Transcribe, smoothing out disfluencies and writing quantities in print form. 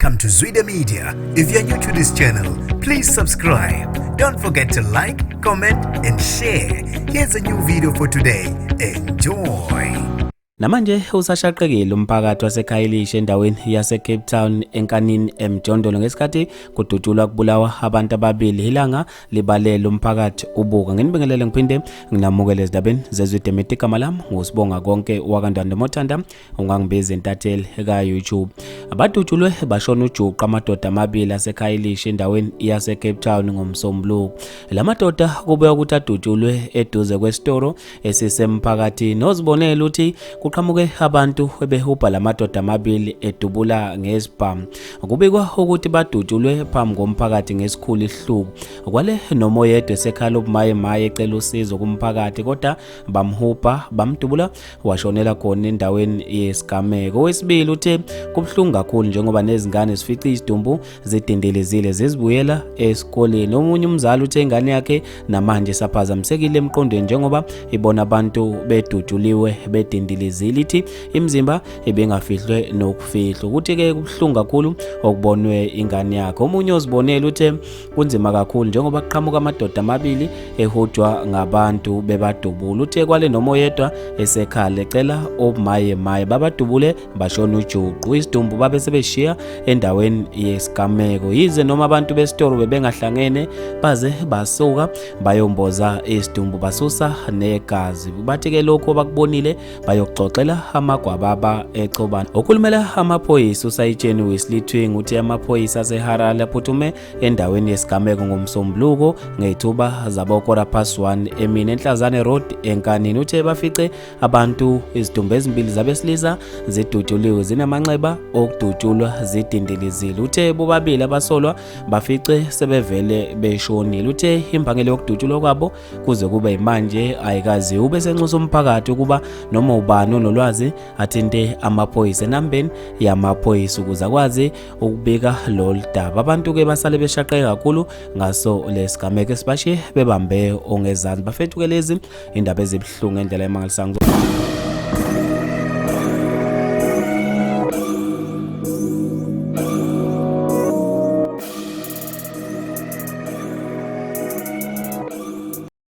Welcome to Zwida Media. If you're new to this channel, please subscribe. Don't forget to like, comment and share. Here's a new video for today. Enjoy. Namanje usashaqekile umphakathi waseKhayelitsha endaweni yase Cape Town enkanini eMjondolo ngesikhathi kudutshulwa kubulawa abantu ababili ilanga libalela umphakathi ubuka. Nginibingelele ngiphinde nginamukele ezindabeni zezwide media lami ngusibonga konke wakandanda Mothanda ungangibiza intatheli eka YouTube. Abadutshulwe bashona ujuqa amadoda amabili aseKhayelitsha endaweni yase Cape Town ngomsombuluko. Lamadoda kubuya ukuthi adutshulwe eduze kwesitoro esisemphakathini nozibonela uthi kuqhamuke abantu ebehubha lamadoda amabili edubula ngesibhamu. Kubikwa ukuthi badutshulwe phambi komphakathi ngesikhulu ihluku. Kwale noma oyedwa esekhala ubumaye ecela usizo kumphakathi kodwa bamhupha bamdubula washonela khona endaweni yesigameko. Wesibili uthe kubhlungu kakhulu njengoba nezingane zifica izidumbu zidindelezile zizibuyela esikoleni. Omunye umzali uthe ingane yakhe namanje saphazamisekile emqondweni njengoba ibona abantu bedutshuliwe bedindelezile lithi imizimba ebengafihlwe nokufihlwa. Ukuthi ke kubhlungu kakhulu okubonwe ingane yakhe. Omunye ozibonela uthe kunzima kakhulu njengoba kuqhamuka amadoda amabili ehujwa ngabantu bebadubula. Uthe kwale noma oyedwa esekhala ecela obumaye babadubule bashona ujuqu. Isidumbu babe sebeshiya endaweni yesigameko. Yize noma abantu besitoro bebengahlangene baze basuka bayomboza isidumbu basusa negazi. Bathi ke lokho bakubonile bayoxoxela amagwababa eChobani. Okhulumela amaphoyisa usayitsheni Wesley Twing uthi amaphoyisa aseHarare aphuthume endaweni yesigameko ngomsombuluko ngethuba zabokora past 1 emini eNhlazane Road enkanini. Uthe bafice abantu izidumbu ezimbili zabesilisa ziduthuliwe zinamanxeba okudutshulwa zidindelezile. Uthe bobabili abasolwa bafice sebevele beshonile. Uthe imbangela yokudutshulwa kwabo kuze kube manje ayikazi ube senxusa umphakathi ukuba noma ubani onolwazi athinte amaphoyisa enambeni yamaphoyisa ukuze akwazi ukubika lolu daba. Abantu ke basale beshaqeka kakhulu ngaso lesigameko esibashiye bebambe ongezansi. Bafethu ke lezi indaba ezibhlungu endlela emangalisayo.